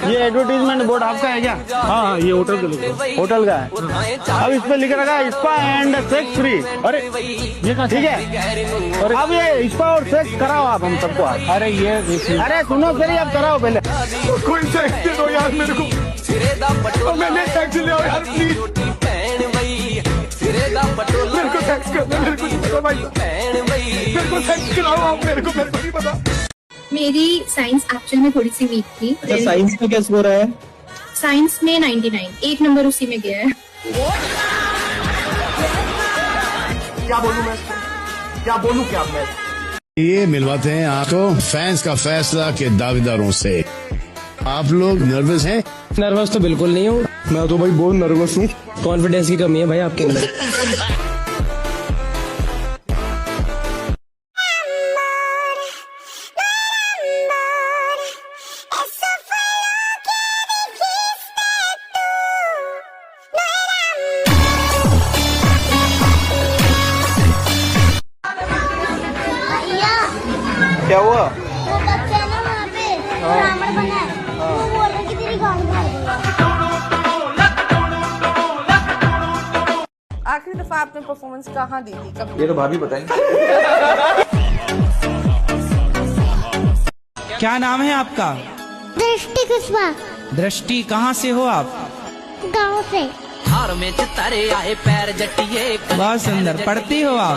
ये advertisement board आपका है क्या? हाँ, ये होटल का लिखा है। होटल का है। अब इस पे लिख रखा है स्पा एंड सेक्स फ्री। अरे ये कहाँ ठीक है, और अब ये स्पा और सेक्स कराओ आप हम सबको आज। अरे ये अरे सुनो सर, आप कराओ पहले। कोई टैक्स दे दो यार मेरे को, मैंने टैक्स ले आओ यार प्लीज, मेरे को टैक्स करना, मेरे को नहीं पता भाई, मेरे को टैक्स कराओ आप, मेरे को नहीं पता। मेरी साइंस एक्चुअल में थोड़ी सी वीक थी। साइंस में क्या स्कोर है? साइंस में 99, 1 नंबर उसी में गया है। क्या बोलूं मैं, क्या बोलूं क्या मैं? ये मिलवाते हैं आपको फैंस का फैसला के दावेदारों से। आप लोग नर्वस हैं? नर्वस तो बिल्कुल नहीं हूँ, मैं तो भाई बहुत नर्वस हूँ। कॉन्फिडेंस की कमी है भाई आपके अंदर। क्या हुआ? वो बच्चा है ना वहाँ पे ब्राह्मण बना है, वो बोल रहा है कि तेरी गांड मार दूंगा। आखिरी दफा आपने परफॉर्मेंस कहाँ दी थी, कब? ये तो भाभी बताएंगे। क्या नाम है आपका? दृष्टि कुशवाहा। दृष्टि, कहाँ से हो आप? गाँव से। बहुत सुंदर, पढ़ती हो आप?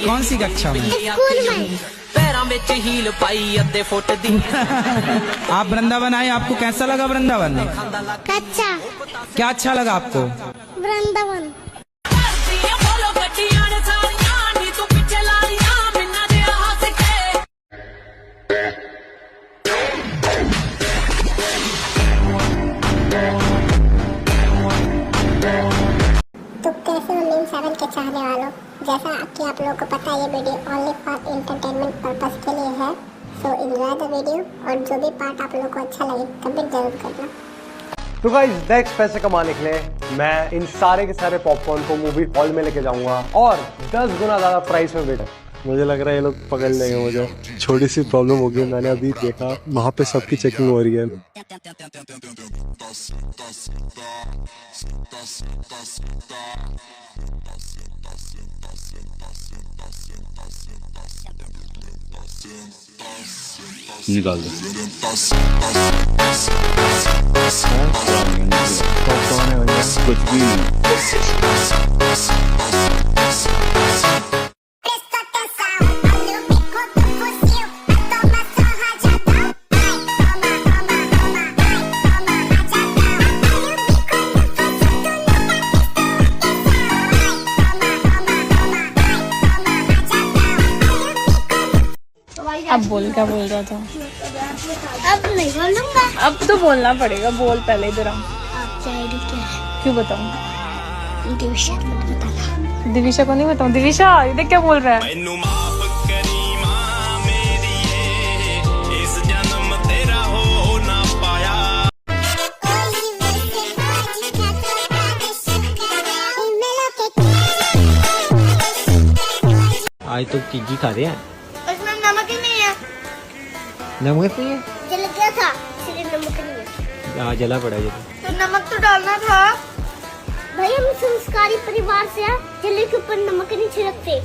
कौन सी कक्षा में? स्कूल में। आप वृंदावन आए, आपको कैसा लगा वृंदावन? कच्चा। क्या अच्छा लगा आपको? वृंदावन। तो कैसे हो मीम 7 के चाहने वालों, जैसा कि आप लोगों को पता है ये video only for entertainment purpose के लिए है। सो एंजॉय द वीडियो, और जो भी पार्ट आप लोगों को अच्छा लगे कमेंट जरूर करना। तो गाइस नेक्स्ट पैसे कमाने के लिए मैं इन सारे के सारे पॉपकॉर्न को मूवी हॉल में लेके जाऊंगा और 10 गुना ज्यादा प्राइस में बेटा। मुझे लग रहा है ये लोग पकड़ लेंगे मुझे। छोटी सी प्रॉब्लम हो गई, मैंने अभी देखा वहां पे सबकी चेकिंग हो रही है। निकाल दो। कुछ भी नहीं। अब बोल, क्या बोल रहा था? अब नहीं बोलूंगा। अब तो बोलना पड़ेगा, बोल पहले इधर आ। आपकी आईडी क्या है? क्यों बताऊँ? दिविशा को बताना। दिविशा को नहीं बताऊँ? दिविशा ये देख क्या बोल रहा है। आज तो चीजी खा रहे हैं। उसमें नमक ही नहीं है। नमक नहीं है? जल गया था इसलिए नमक नहीं है। हाँ जला पड़ा ये तो नमक तो डालना था भाई, हम संस्कारी परिवार से हैं, जले के ऊपर नमक नहीं छिड़कते।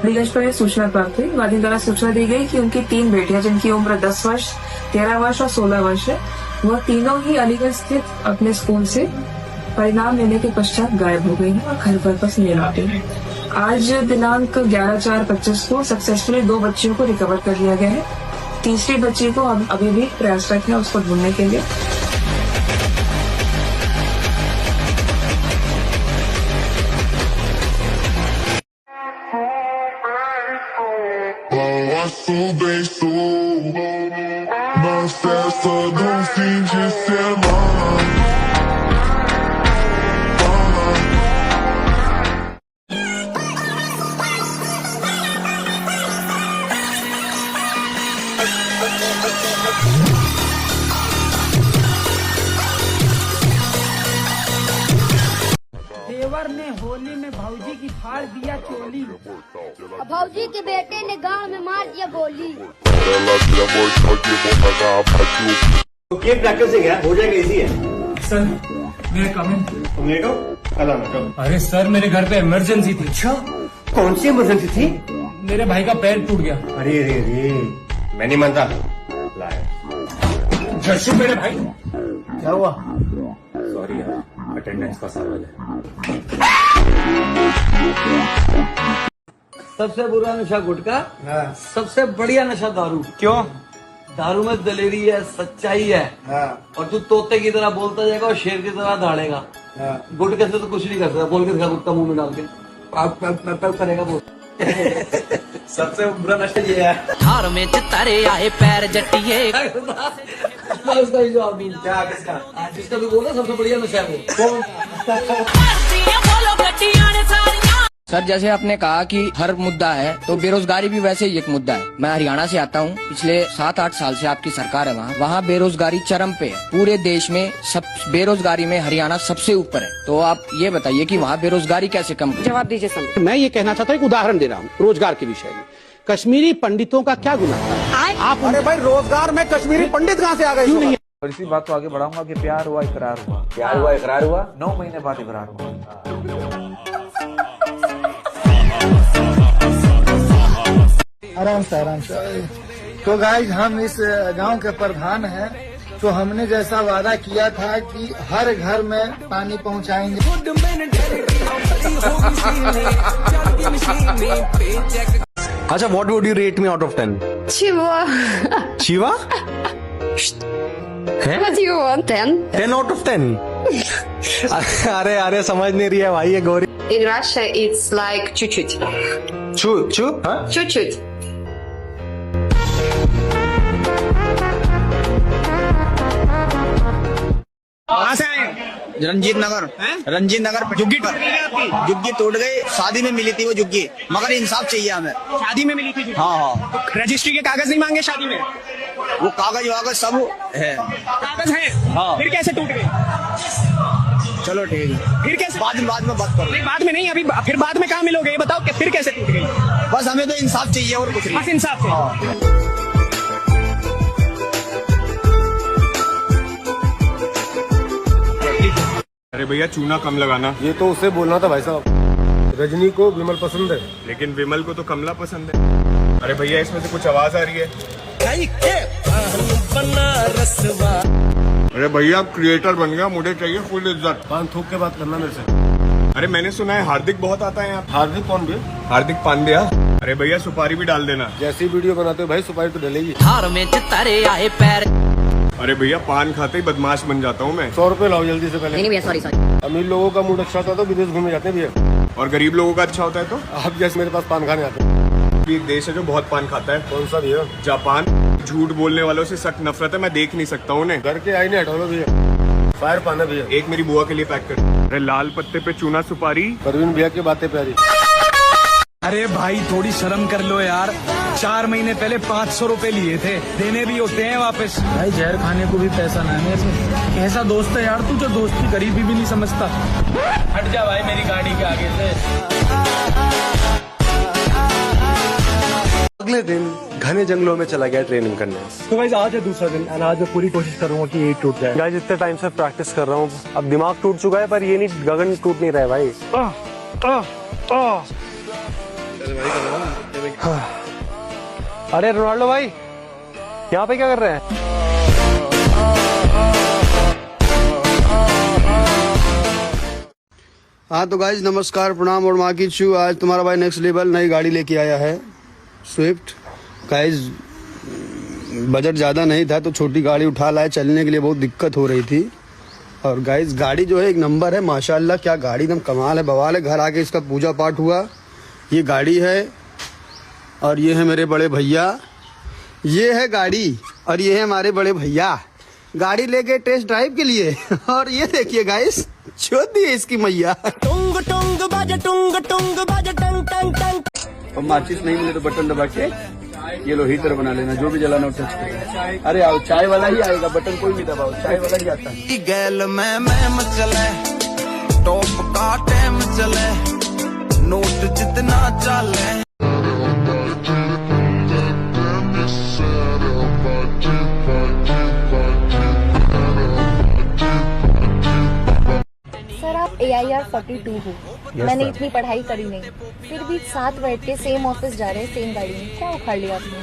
नीलेश को यह सूचना प्राप्त हुई। वादी द्वारा सूचना दी गई कि उनकी 3 बेटियां जिनकी उम्र 10 वर्ष, 13 वर्ष और 16 वर्ष है, वह तीनों ही अलीगढ़ स्थित अपने स्कूल से परिणाम लेने के पश्चात गायब हो गई है और घर वापस नहीं लौटी है। आज दिनांक 11/4/25 को सक्सेसफुली 2 बच्चियों को रिकवर कर लिया गया है। तीसरे बच्चे को अभी भी प्रयासरत है उसको ढूंढने के लिए। देवर ने होली में भौजी की फाड़ दिया चोली। भौजी के बेटे ने गांव में मार दिया गोली। केक प्रैक्टिसिंग है, हो जाएगा, इजी है। सर मैं अरे सर मेरे घर पे इमरजेंसी थी। अच्छा, कौन सी इमरजेंसी थी? मेरे भाई का पैर टूट गया। अरे अरे अरे, मैं नहीं मानता। जर्सी मेरे भाई। क्या हुआ? सॉरी यार, अटेंडेंस का सवाल है। सबसे बुरा नशा गुटखा, सबसे बढ़िया नशा दारू। क्यों? दारू में दलेरी है, सच्चाई है, और तू तोते की तरह बोलता जाएगा और शेर की तरह दौड़ेगा। गुटखे से तो कुछ नहीं कर सकता, बोल के दिखा गुटखा मुंह में डाल के करेगा वो। सबसे बुरा नशा ये है। थार में तारे आए पैर जट्टिए। उसका ही जवाब नहीं। क्या किसका? जिसका भी बोला सबसे बढ़िया नशा है वो। सर जैसे आपने कहा कि हर मुद्दा है तो बेरोजगारी भी वैसे ही एक मुद्दा है। मैं हरियाणा से आता हूँ, पिछले 7-8 साल से आपकी सरकार है वहाँ बेरोजगारी चरम पे है। पूरे देश में सब बेरोजगारी में हरियाणा सबसे ऊपर है। तो आप ये बताइए कि वहाँ बेरोजगारी कैसे कम करें? जवाब दीजिए सर। मैं ये कहना चाहता हूँ, एक उदाहरण दे रहा हूँ रोजगार के विषय में। कश्मीरी पंडितों का क्या गुनाह था? आप अरे भाई, रोजगार में कश्मीरी पंडित कहाँ से आ गए? क्यों नहीं? और इसी बात को आगे बढ़ाऊंगा कि प्यार हुआ, इकरार हुआ। प्यार हुआ, इकरार हुआ, 9 महीने बाद इकरार हुआ। आराम से आराम से। तो गाइस, हम इस गांव के प्रधान हैं, तो हमने जैसा वादा किया था कि हर घर में पानी पहुंचाएंगे। अच्छा, what would you rate me out of 10? Shiva. Shiva? What do you want then? 10 out of 10? अरे अरे, समझ नहीं रही है भाई ये Gauri. In Russia, it's like чуть-чуть. चू चू? हाँ? Чуть-чуть. रंजीत नगर जुग्गी टूट गई। शादी में मिली थी वो जुग्गी, मगर इंसाफ चाहिए हमें। शादी में मिली थी? हाँ। रजिस्ट्री के कागज नहीं मांगे शादी में? वो कागज वागज सब है। कागज है? हाँ। फिर कैसे टूट गई? चलो ठीक है, फिर कैसे? बाद में बात करो। नहीं, बाद में नहीं, अभी फिर बाद में कहाँ मिलोगे ये बताओ कि फिर कैसे टूट गई? बस हमें तो इंसाफ चाहिए और कुछ नहीं। बस इंसाफ चाहिए। अरे भैया, चूना कम लगाना। ये तो उसे बोलना था भाई साहब। रजनी को विमल पसंद है, लेकिन विमल को तो कमला पसंद है। अरे भैया, इसमें से कुछ आवाज आ रही है। अरे भैया, आप क्रिएटर बन गया, मुझे चाहिए फुल इज्जत। पान थूक के बात करना मेरे से। अरे मैंने सुना है हार्दिक बहुत आता है यहाँ। हार्दिक कौन भी? हार्दिक पांड्या। अरे भैया, सुपारी भी डाल देना। जैसी वीडियो बनाते हो भाई, सुपारी तो डलेगी। थार में तारे आए पैर। अरे भैया, पान खाते ही बदमाश बन जाता हूँ मैं। 100 रुपए लाओ जल्दी से पहले। नहीं भैया, सॉरी। अमीर लोगों का मूड अच्छा होता है तो विदेश घूमने जाते हैं भैया, और गरीब लोगों का अच्छा होता है तो? आप जैसे मेरे पास पान खाने आते हैं। एक देश है जो बहुत पान खाता है। कौन सा भैया? जापान। झूठ बोलने वालों से सख्त नफरत है, मैं देख नहीं सकता उन्हें। घर के आईने हटा लो भैया। फायर पान है भैया। एक मेरी बुआ के लिए पैक कर। अरे लाल पत्ते पे चूना सुपारी। परवीन भैया की बातें प्यारी। अरे भाई, थोड़ी शर्म कर लो यार। 4 महीने पहले 500 रुपए लिए थे, देने भी होते हैं वापस। भाई, जहर खाने को भी पैसा ना है। कैसा दोस्त है यार तू, जो दोस्त की गरीबी भी नहीं समझता। हट जा भाई मेरी गाड़ी के आगे से। अगले दिन घने जंगलों में चला गया ट्रेनिंग करने। तो गाइस, आज है दूसरा दिन और आज मैं पूरी कोशिश करूंगा कि ये टूट जाए। गाइस, इतने टाइम से प्रैक्टिस कर रहा हूँ, अब दिमाग टूट चुका है, पर ये नहीं, गगन टूट नहीं रहा है भाई। अरे रोनाल्डो भाई, यहाँ पे क्या कर रहे हैं? हाँ तो गाइज, नमस्कार, प्रणाम और माँ की छू। आज तुम्हारा भाई नेक्स्ट लेवल नई गाड़ी लेके आया है, स्विफ्ट। गाइज, बजट ज़्यादा नहीं था तो छोटी गाड़ी उठा लाए, चलने के लिए बहुत दिक्कत हो रही थी। और गाइस गाड़ी जो है एक नंबर है माशाल्लाह, क्या गाड़ी एकदम कमाल है, बवाल है। घर आके इसका पूजा पाठ हुआ। ये गाड़ी है और ये है मेरे बड़े भैया, ये है गाड़ी और ये है हमारे बड़े भैया। गाड़ी लेके टेस्ट ड्राइव के लिए और ये देखिए गाइस छोड़ दिए इसकी मैया। टुंग टुंग बाजे टुंग टुंग बाजे टंग टंग टंग। और माचिस नहीं मिले तो बटन दबा के ये लो हीटर बना लेना, जो भी जलाना टच करें। अरे आओ चाय वाला ही आएगा, बटन कोई नहीं दबाओ, चाय वाला ही आता है। गैल में चले टॉप का टाइम चले, नोट जितना चले। सर आप AIR 42 हो। मैंने इतनी पढ़ाई करी नहीं, फिर भी साथ बैठ के सेम ऑफिस जा रहे हैं सेम गाड़ी में, क्या उखाड़ लिया आपने?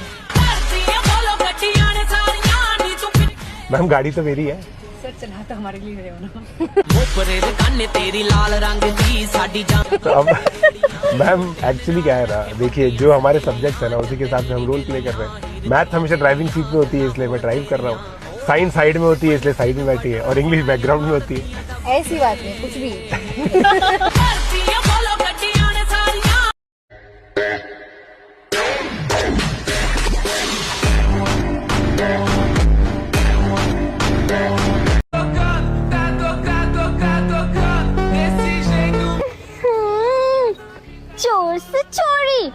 मैम गाड़ी तो मेरी है सर, चला तो हमारे लिए रहे हो ना। तो अब मैम एक्चुअली क्या है ना, देखिए जो हमारे सब्जेक्ट है ना उसी के हिसाब से हम रोल प्ले कर रहे हैं। मैथ हमेशा ड्राइविंग सीट में होती है इसलिए मैं ड्राइव कर रहा हूँ, साइंस साइड में होती है इसलिए साइड में बैठी है, और इंग्लिश बैकग्राउंड में होती है। ऐसी बात नहीं, कुछ भी। चोर से चोरी।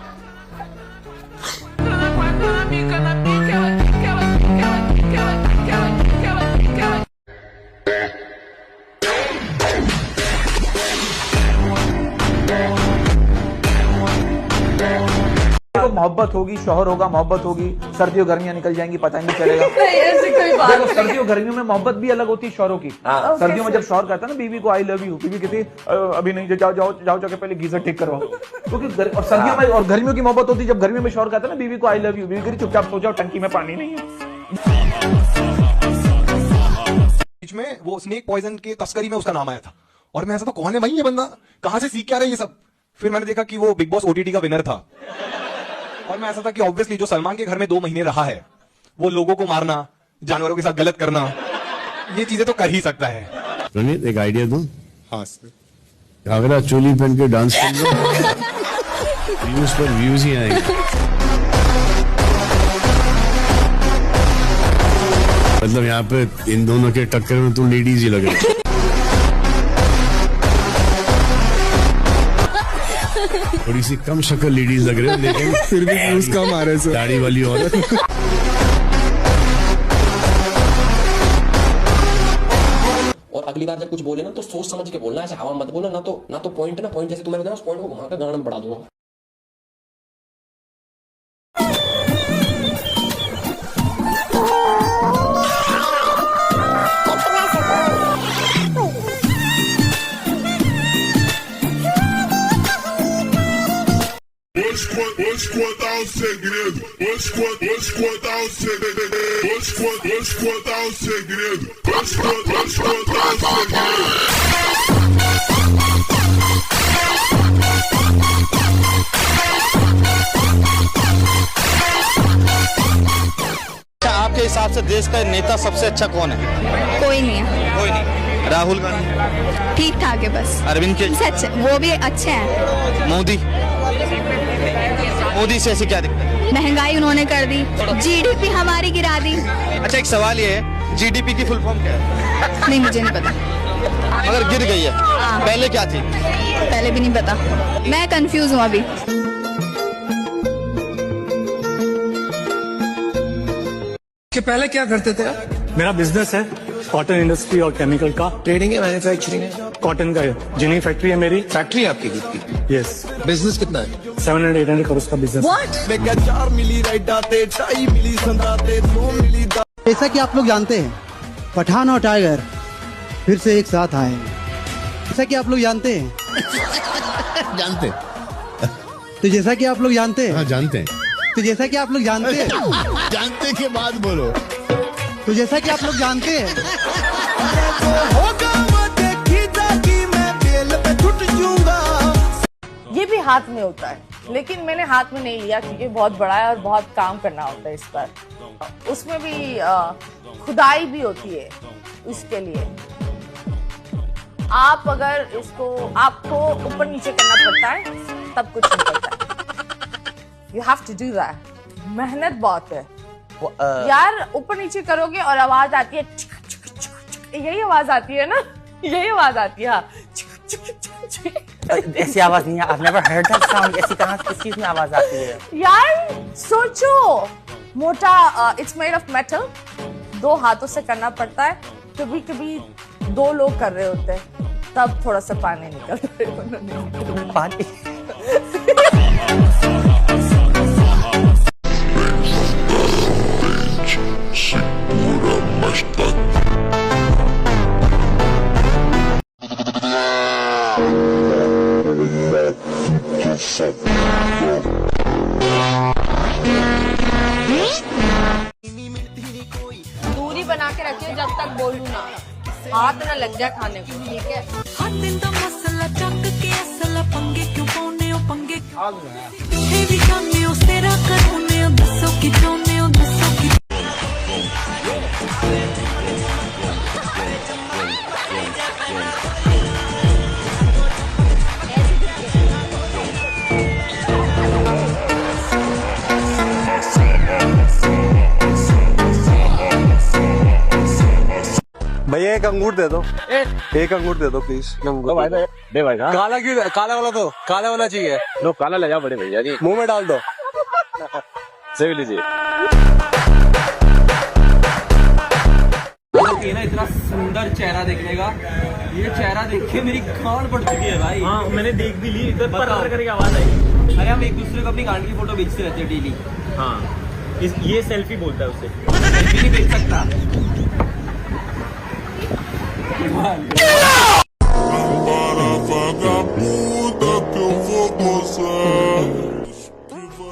मोहब्बत होगी, शौहर होगा, मोहब्बत होगी, सर्दियों गर्मियां निकल जाएंगी पता नहीं चलेगा। ऐसी कोई बात देखो सर्दियों गर्मियों में मोहब्बत भी अलग होती है शौहरों की। सर्दियों में जब शौहर कहता है ना बीवी को आई लव यू, बीवी कहती अभी नहीं, जाओ जाओ जाओ जाके पहले गीजर ठीक करवाओ, क्योंकि और सर्दियों में और गर्मियों की मोहब्बत होती है जब गर्मियों में शौहर कहता है ना बीवी को आई लव यू, बीवी कहती चुपचाप सो जाओ टंकी में पानी नहीं है। बीच में वो स्नेक पॉइजन के तस्करी में उसका नाम आया था और मैं ऐसा तो कौन है भाई ये बंदा, कहां से सीख क्या रहा है ये सब। फिर मैंने देखा कि वो बिग बॉस OTT का विनर था और मैं ऐसा था कि ऑब्वियसली जो सलमान के घर में 2 महीने रहा है वो लोगों को मारना, जानवरों के साथ गलत करना, ये चीजें तो कर ही सकता है। रणीत एक आइडिया दूं? हाँ सर। घाघरा चोली पहन के डांस कर लो, व्यूज पर व्यूज ही आएंगे। मतलब यहाँ पे इन दोनों के टक्कर में तुम लेडीज ही लगे। थोड़ी सी कम शक्ल लेडीज लग रहे हो लेकिन फिर भी व्यूज कम आ रहे हैं। दाढ़ी वाली औरत। और अगली बार जब कुछ बोले ना तो सोच समझ के बोलना, ऐसे हवा मत बोलना, ना तो पॉइंट ना पॉइंट जैसे तुम्हें बताया उस पॉइंट को घुमाकर गाना में बढ़ा दूंगा। आपके हिसाब से देश का नेता सबसे अच्छा कौन है? कोई नहीं है। कोई नहीं। राहुल गांधी ठीक ठाक है बस। अरविंद केजरीवाल वो भी अच्छे हैं। मोदी से ऐसी क्या दिक्कत है? महंगाई उन्होंने कर दी, GDP हमारी गिरा दी। अच्छा एक सवाल ये है, GDP की फुल फॉर्म क्या है? नहीं मुझे नहीं पता। मगर गिर गई है। पहले क्या थी? पहले भी नहीं पता, मैं कंफ्यूज हूँ अभी। कि पहले क्या करते थे आप? मेरा बिजनेस है कॉटन इंडस्ट्री और केमिकल का, ट्रेडिंग है, मैन्युफैक्चरिंग है, कॉटन का है। जिनी फैक्ट्री है मेरी। फैक्ट्री आपकी कितनी? यस। बिजनेस कितना है? 700-800 करोड़ का बिजनेस। जैसा कि आप लोग जानते हैं पठान और टाइगर फिर से एक साथ आए हैं। जैसा कि आप लोग जानते हैं जानते तो जैसा कि आप लोग जानते हैं। हाँ जानते हैं। तो जैसा कि आप लोग जानते हैं। जानते के बाद बोलो। तो जैसा कि आप लोग जानते हैं ये भी हाथ में होता है, लेकिन मैंने हाथ में नहीं लिया क्योंकि बहुत बड़ा है और बहुत काम करना होता है इस पर। उसमें भी खुदाई भी होती है उसके लिए। आप अगर इसको आपको ऊपर नीचे करना पड़ता है तब कुछ निकलता है। You have to do that. मेहनत बहुत है यार। ऊपर नीचे करोगे और आवाज आती है, यही आवाज आती है ना, यही आवाज आती है। ऐसी आवाज नहीं है। I've never heard that sound। ऐसी कहाँ किस चीज में आवाज आती है यार? सोचो, मोटा इट्स मेड ऑफ मेटल, 2 हाथों से करना पड़ता है। कभी कभी 2 लोग कर रहे होते हैं, तब थोड़ा सा पानी निकलता है। पानी दूरी बना के रखिए जब तक बोलूं ना, हाथ ना लग जाए खाने को, ठीक है? भैया एक अंगूर दे दो, एक अंगूर दे दो प्लीज। भाई दे भाई। काला क्यों? काला वाला दो, काला वाला चाहिए। लो काला ले जाओ बड़े भैया जी, मुंह में डाल दो। सही लीजिए। ये ना इतना सुंदर चेहरा देखने का, ये चेहरा देख के मेरी खान पड़ चुकी है भाई। हाँ मैंने देख भी ली, पर करके आवाज आई। अरे हम एक दूसरे को अपनी गांड की फोटो भेजते रहते हैं डेली। हाँ ये सेल्फी बोलता है उससे, सेल्फी नहीं भेज सकता।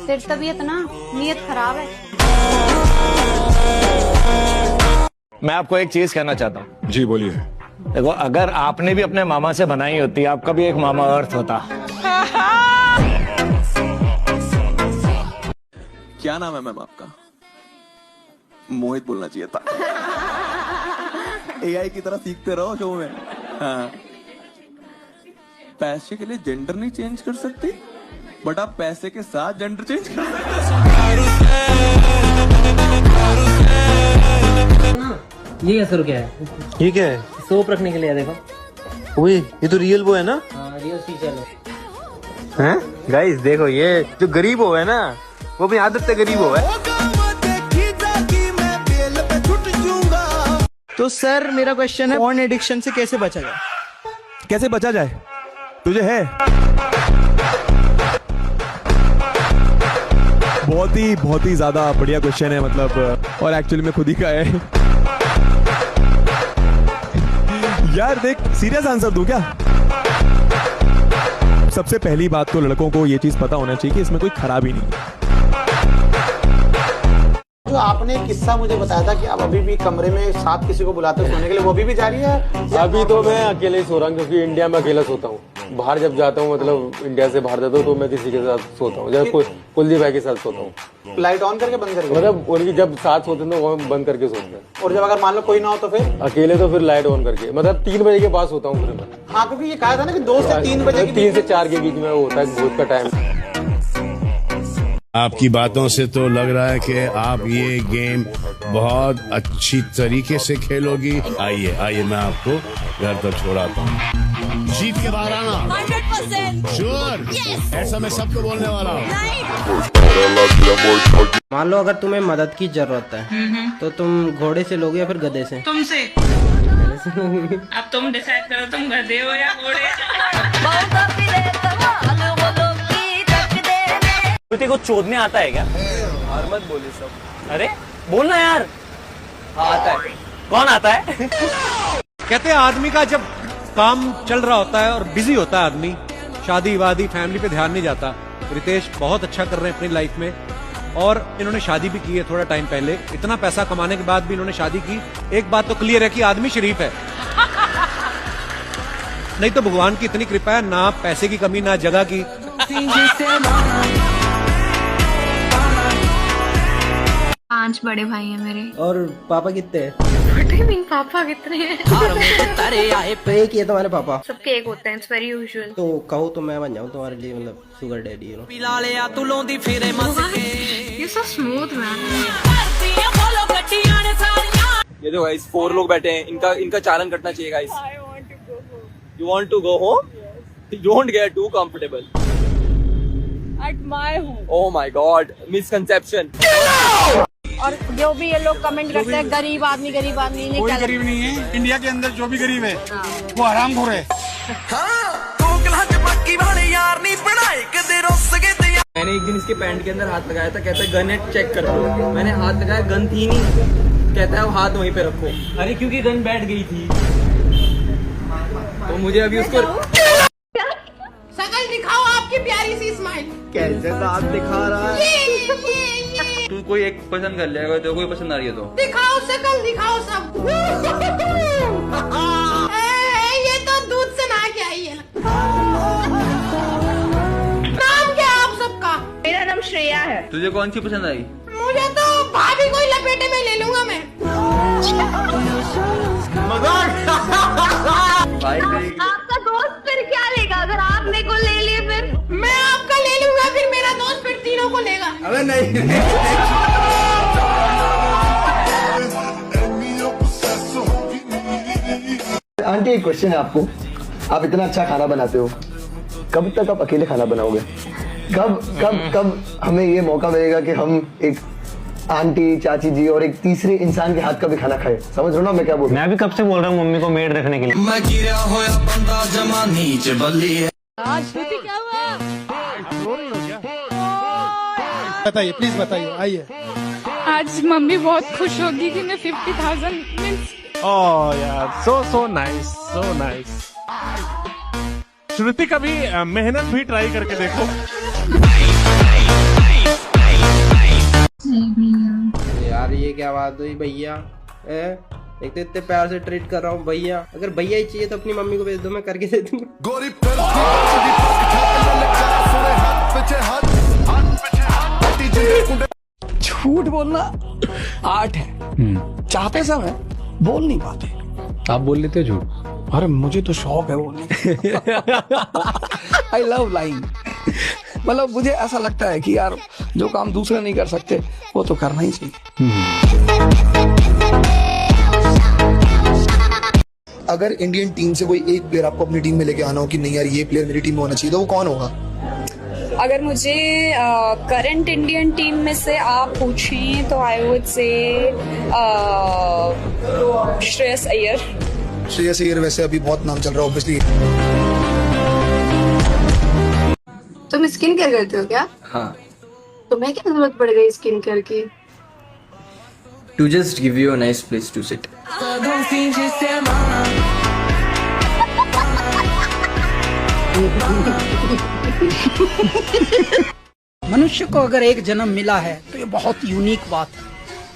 तेरी तबीयत ना नीयत खराब है। मैं आपको एक चीज कहना चाहता हूँ। जी बोलिए। देखो अगर आपने भी अपने मामा से बनाई होती, आपका भी एक मामा अर्थ होता। क्या नाम है मैम आपका? मोहित बोलना चाहिए था। एआई की तरह सीखते रहो शो में। हाँ। पैसे के लिए जेंडर नहीं चेंज कर सकते, बट आप पैसे के साथ जेंडर चेंज कर सकते। ये असर क्या है? ये क्या है? सोप रखने के लिए देखो। वही, ये तो रियल वो है ना? रियल शीशा है। हैं? गाइस देखो, ये जो गरीब हो है ना, वो भी आदत से गरीब हो है। तो सर मेरा क्वेश्चन है, पॉर्न एडिक्शन से कैसे बचा जाए? कैसे बचा जाए? तुझे है बहुत ही ज्यादा बढ़िया क्वेश्चन है, मतलब, और एक्चुअली में खुद ही का है। यार देख, सीरियस आंसर दूं क्या? सबसे पहली बात तो लड़कों को ये चीज पता होना चाहिए कि इसमें कोई खराबी नहीं है। जो आपने एक किस्सा मुझे बताया था कि आप अभी भी कमरे में साथ किसी को बुलाते हो सोने के लिए, वो भी जारी है? अभी तो मैं अकेले ही सो रहा हूँ, क्योंकि इंडिया में अकेला सोता हूँ। बाहर जब जाता हूँ, मतलब इंडिया से बाहर जाता हूँ, तो मैं किसी के साथ सोता हूँ, जब कुलदीप भाई के साथ सोता हूँ। लाइट ऑन करके बंद करके? मतलब उनकी जब साथ सोते हैं तो वो बंद करके सोते हैं। और जब अगर मान लो कोई ना हो तो फिर? अकेले तो फिर लाइट ऑन करके, मतलब 3 बजे के बाद सोता हूँ फिर मैं। हाँ, क्योंकि ये कहा था ना कि 2 से 3 बजे, 3 से 4 के बीच में होता है भोज का टाइम। आपकी बातों से तो लग रहा है कि आप ये गेम बहुत अच्छी तरीके से खेलोगी। आइए मैं आपको घर तक छोड़ाता हूँ। जीत के बाहर आना 100% श्योर। ऐसा मैं सबको बोलने वाला हूँ। मान लो अगर तुम्हें मदद की जरूरत है तो तुम घोड़े से लोगे या फिर गधे से? तुमसे। अब तुम डिसाइड करो, तुम गधे हो या घोड़े। तेरे को चोदने आता है क्या? और मत बोली सब। अरे बोलना यार। हाँ आता है। कौन आता है? कहते हैं आदमी का जब काम चल रहा होता है और बिजी होता है आदमी, शादी वादी फैमिली पे ध्यान नहीं जाता। रितेश बहुत अच्छा कर रहे हैं अपनी लाइफ में, और इन्होंने शादी भी की है थोड़ा टाइम पहले। इतना पैसा कमाने के बाद भी इन्होंने शादी की। एक बात तो क्लियर है कि आदमी शरीफ है। नहीं तो भगवान की इतनी कृपा है, ना पैसे की कमी ना जगह की, पांच बड़े भाई हैं मेरे। और पापा कितने हैं? बड़े नहीं, पापा कितने हैं? तो एक ही है तुम्हारे पापा? सबके एक होते हैं, इट्स वेरी यूजुअल। तो कहो तो मैं बन जाऊँ तुम्हारे लिए, मतलब sugar daddy, you know. You so smooth man. ये जो गाइस 4 लोग बैठे हैं, इनका चालन कटना चाहिए guys. You want to go home? Don't get too comfortable at my home. Oh my god, misconception. और जो भी ये लोग कमेंट करते हैं गरीब आदमी नहीं, कोई गरीब नहीं है इंडिया के अंदर। जो भी गरीब है वो हरामखोर है। मैंने एक दिन इसके पैंट के अंदर हाथ लगाया था, कहता है गन है चेक करो। मैंने हाथ लगाया, गन थी नहीं, कहता है वो हाथ वहीं पे रखो। अरे क्योंकि गन बैठ गई थी, तो मुझे अभी उसको शकल दिखाओ आपकी प्यारी सी स्माइल। कैसे दांत दिखा रहा है? तू कोई एक पसंद कर लेगा, जो कोई पसंद आ रही है तो दिखाओ शकल दिखाओ सब। ये तो दूध से नहा के आई है। नाम क्या आप सबका? मेरा नाम श्रेया है। तुझे कौन सी पसंद आई? मुझे तो भाभी को ही लपेटे में ले लूंगा मैं। भाई आपका दोस्त फिर क्या लेगा अगर आपने को ले लिए? फिर मैं आपका ले लूंगा, फिर मेरा दोस्त फिर तीनों को लेगा। अबे नहीं। आंटी एक क्वेश्चन है आपको, आप इतना अच्छा खाना बनाते हो, कब तक आप अकेले खाना बनाओगे? कब हमें ये मौका मिलेगा कि हम एक आंटी, चाची जी और एक तीसरे इंसान के हाथ का भी खाना खाए? समझ रहे हो ना मैं क्या बोल रहा हूँ? मैं भी कब से बोल रहा हूँ मम्मी को मेड रखने के लिए। मैं गिरा होया बंदा जमा नीचे बल्ली है। आज श्रुति क्या हुआ? बताइए प्लीज बताइए, आइए। आज मम्मी बहुत खुश होगी कि मैं 50,000 मीन्स। ओह यार, सो नाइस, सो नाइस। श्रुति कभी मेहनत भी ट्राई करके देखो। यार ये क्या बात हुई भैया? एक तो इतने प्यार से ट्रीट कर रहा हूँ भैया। अगर भैया ही चाहिए तो अपनी मम्मी को भेज दो, मैं करके दे दूंगा। झूठ बोलना आर्ट है, चाहते सब है, बोल नहीं पाते। आप बोल लेते हो झूठ? अरे मुझे तो शौक है बोलने आई लव लाइंग। मतलब मुझे ऐसा लगता है कि यार जो काम दूसरे नहीं कर सकते वो तो करना ही चाहिए। अगर इंडियन टीम से कोई एक प्लेयर आपको अपनी टीम में लेके आना हो कि नहीं यार ये प्लेयर मेरी टीम में होना चाहिए, तो वो कौन होगा? अगर मुझे करंट इंडियन टीम में से आप पूछें तो I would say Shreyas Iyer. Shreyas Iyer वैसे अभी बहुत नाम चल रहा है ऑब्वियसली। तुम स्किन केयर करते हो क्या? हाँ। तुम्हें क्या जरूरत पड़ गई स्किन केयर की? To just give you a nice place to sit. मनुष्य को अगर एक जन्म मिला है तो ये बहुत यूनिक बात है,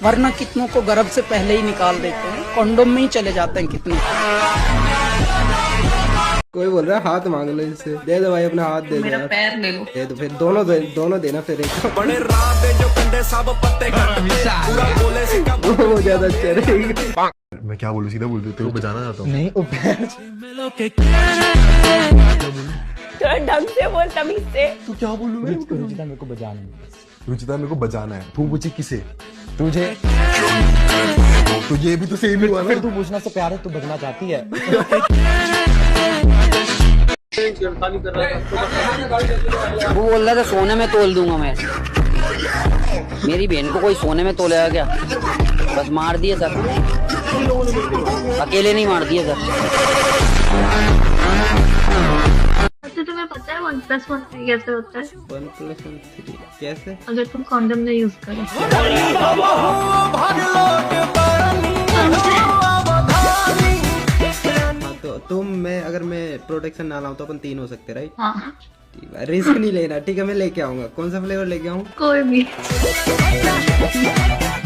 वरना कितनों को गर्भ से पहले ही निकाल देते हैं, कॉन्डोम में ही चले जाते हैं कितने। कोई बोल रहा है हाथ मांग लो इससे। दे दो भाई अपना हाथ, दे दो। मेरा पैर ले लो। दे दो फिर, दोनों देना फिर एक। बड़े रात जो कंधे सब पत्ते पूरा बोले से वो ज्यादा अच्छा रहेगा। मैं क्या बोलूं, सीधा बोल देते हो, बजाना चाहता हूँ। नहीं ढंग से बोल, तमीज से। तू क्या बोलूं मैं? रुचिता मेरे को बजाना है। रुचिता मेरे को बजाना है। तू पूछी किसे? तुझे तो ये भी तो सेम ही हुआ ना। तू पूछना से प्यार है, तू बजना चाहती है। वो बोल रहा था सोने में तोल दूंगा मैं। मेरी बहन को कोई सोने में तोलेगा क्या? बस मार दिए सर, अकेले नहीं मार दिए सर। तो तुम्हें पता है 1+1 कैसे होता है? 1+1 कैसे? अगर तुम कॉन्डम नहीं यूज करो। तो अगर मैं प्रोटेक्शन ना लाऊं तो अपन 3 हो सकते, राइट? हाँ। रिस्क नहीं लेना, ठीक है? मैं लेके आऊंगा। कौन सा फ्लेवर लेके आऊं? कोई भी।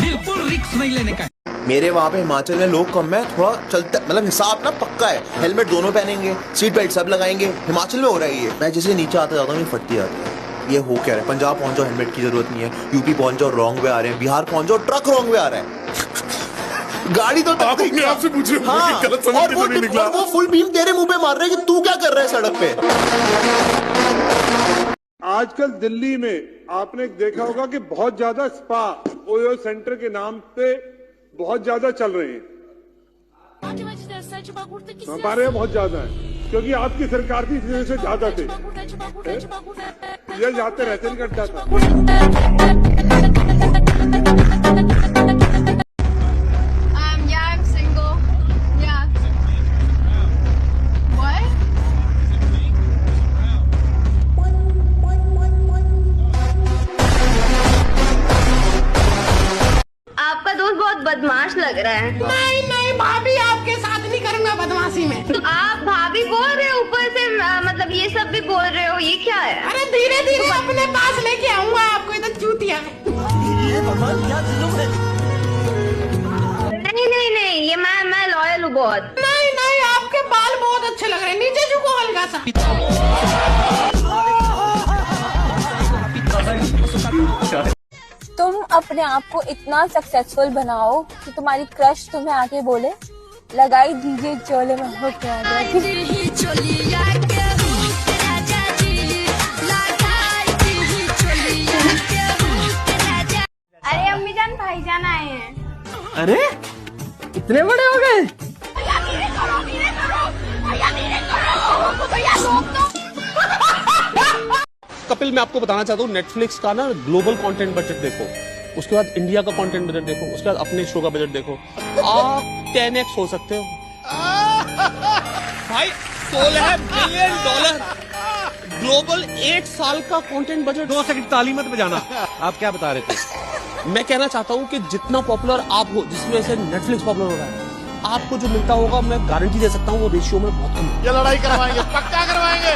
बिल्कुल रिस्क नहीं लेने का। मेरे वहाँ पे हिमाचल में लोग कम है, थोड़ा चलता मतलब हिसाब ना पक्का है, हेलमेट दोनों पहनेंगे, सीट बेल्ट सब लगाएंगे। हिमाचल में हो रहा है ये। मैं जैसे नीचे आता जाता हूँ ये फटती जाती है। ये हो क्या रहा है? पंजाब पहुंच जाओ हेलमेट की जरूरत नहीं है, यूपी पहुंच जाओ रॉन्ग वे आ रहे हैं, बिहार पहुंच जाओ ट्रक रॉन्ग वे आ रहा है। गाड़ी तो आपसे पूछ रहे हो, गलत समझ के तो नहीं निकला। वो फुल बीम तेरे मुंह पे मार रहे हैं कि तू क्या कर रहा है सड़क पे। आजकल दिल्ली में आपने देखा होगा कि बहुत ज्यादा स्पा ओयो सेंटर के नाम पे बहुत ज्यादा चल रहे हैं। हमारे यहाँ बहुत ज्यादा है, क्योंकि आपकी सरकार थी, इस वजह से ज्यादा थे। ये जाते रहते नहीं करता था। Yeah, I'm single. Yeah. What? आपका दोस्त बहुत बदमाश लग रहा है। नहीं नहीं भाभी, आपके साथ नहीं करूंगा बदमाशी में। तो आप भाभी बोल रहे हो, ऊपर से मतलब ये सब भी बोल रहे हो, ये क्या है? अरे धीरे धीरे अपने पास लेके आऊंगा आपको, इधर चूतिया है। नहीं नहीं नहीं, ये मैं लॉयल हूँ बहुत। नहीं नहीं, आपके बाल बहुत अच्छे लग रहे हैं, नीचे झुको हल्का सा। तुम अपने आप को इतना सक्सेसफुल बनाओ कि तुम्हारी क्रश तुम्हें आके बोले लगाई दीजिए चोले में हो क्या अरे अम्मी जान भाईजान आए हैं। अरे इतने बड़े हो गए? कपिल, मैं आपको बताना चाहता हूँ, नेटफ्लिक्स का ना ग्लोबल कंटेंट बजट देखो, उसके बाद इंडिया का कंटेंट बजट देखो, उसके बाद अपने शो का बजट देखो, आप 10x हो सकते हो भाई। $16 बिलियन ग्लोबल 8 साल का कंटेंट बजट। 2 सेकंड ताली मत बजाना। आप क्या बता रहे थे? मैं कहना चाहता हूँ कि जितना पॉपुलर आप हो, जिस वजह से नेटफ्लिक्स पॉपुलर हो रहा है, आपको जो मिलता होगा मैं गारंटी दे सकता हूँ वो रेशियो में बहुत कम है। ये लड़ाई करवाएंगे, पक्का करवाएंगे।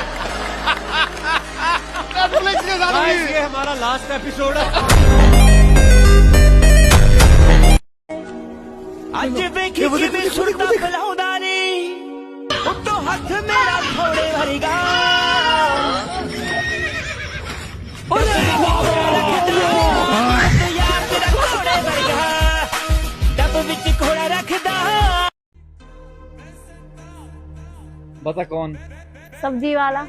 ये हमारा लास्ट एपिसोड है। ਅੱਜ ਵੇਖੀ ਕਿਵੇਂ ਸੁਰਤਾ ਬਲਾਉਂਦਾ ਨਹੀਂ ਉੱਤੋਂ ਹੱਥ ਮੇਰਾ ਥੋੜੇ ਵਰਗਾ ਓਏ ਯਾਰ ਤੇਰਾ ਥੋੜੇ ਵਰਗਾ ਡੱਬ ਵਿੱਚ ਘੋੜਾ ਰੱਖਦਾ। बता कौन? सब्जी वाला।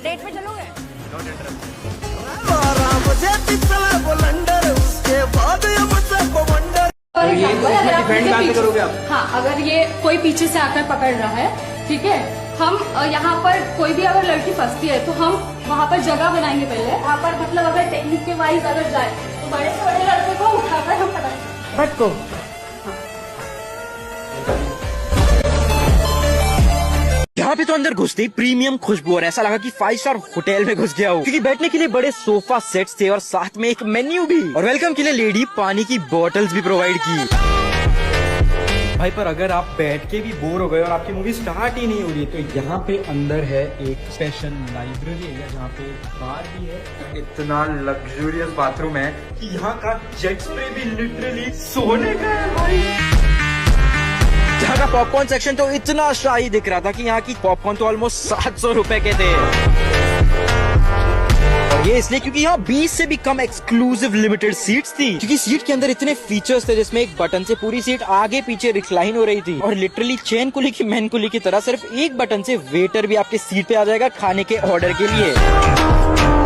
डेट पे चलोगे? हाँ, अगर ये कोई पीछे से आकर पकड़ रहा है, ठीक है, हम यहाँ पर कोई भी अगर लड़की फंसती है तो हम वहाँ पर जगह बनाएंगे पहले। वहाँ पर मतलब अगर टेक्निक के वाइज अगर जाए तो बड़े से बड़े लड़के को उठाकर हम पकड़ेंगे। बट को यहाँ पे तो अंदर घुसते ही प्रीमियम खुशबू और ऐसा लगा कि 5 स्टार होटल में घुस गया हूँ, क्योंकि बैठने के लिए बड़े सोफा सेट्स थे और साथ में एक मेन्यू भी, और वेलकम के लिए लेडी पानी की बोतल्स भी प्रोवाइड की। भाई पर अगर आप बैठ के भी बोर हो गए और आपकी मूवी स्टार्ट ही नहीं हो रही, तो यहाँ पे अंदर है एक स्पेशल लाइब्रेरी एरिया जहाँ पे बार भी है। इतना लग्जूरियस बाथरूम है कि यहाँ का जेट स्प्रे भी लिटरली सोने का है भाई। यहाँ का पॉपकॉर्न सेक्शन तो इतना शाही दिख रहा था कि यहाँ की पॉपकॉर्न तो ऑलमोस्ट 700 रुपए के थे। और ये इसलिए क्योंकि यहाँ 20 से भी कम एक्सक्लूसिव लिमिटेड सीट्स थी, क्योंकि सीट के अंदर इतने फीचर्स थे जिसमें एक बटन से पूरी सीट आगे पीछे रिक्लाइन हो रही थी, और लिटरली चेन कुली की मैन कुली की तरह सिर्फ एक बटन से वेटर भी आपके सीट पे आ जाएगा खाने के ऑर्डर के लिए।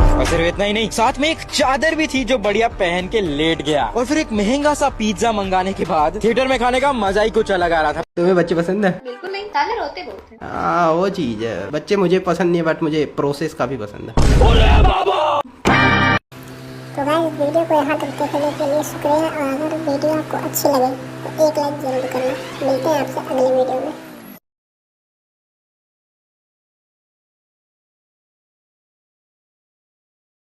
और सिर्फ इतना ही नहीं, साथ में एक चादर भी थी जो बढ़िया पहन के लेट गया। और फिर एक महंगा सा पिज्जा मंगाने के बाद थिएटर में खाने का मजा ही कुछ अलग आ रहा था। तुम्हें बच्चे पसंद है? बिल्कुल नहीं, ताले रोते बहुत हैं। हाँ वो चीज है, बच्चे मुझे पसंद नहीं है, बट मुझे प्रोसेस काफी पसंद है। तो गाइस वीडियो को यहाँ तक देखने के लिए शुक्रिया, और अगर वीडियो आपको अच्छी लगे तो एक लाइक जरूर करना। मिलते हैं आपसे अगले वीडियो में।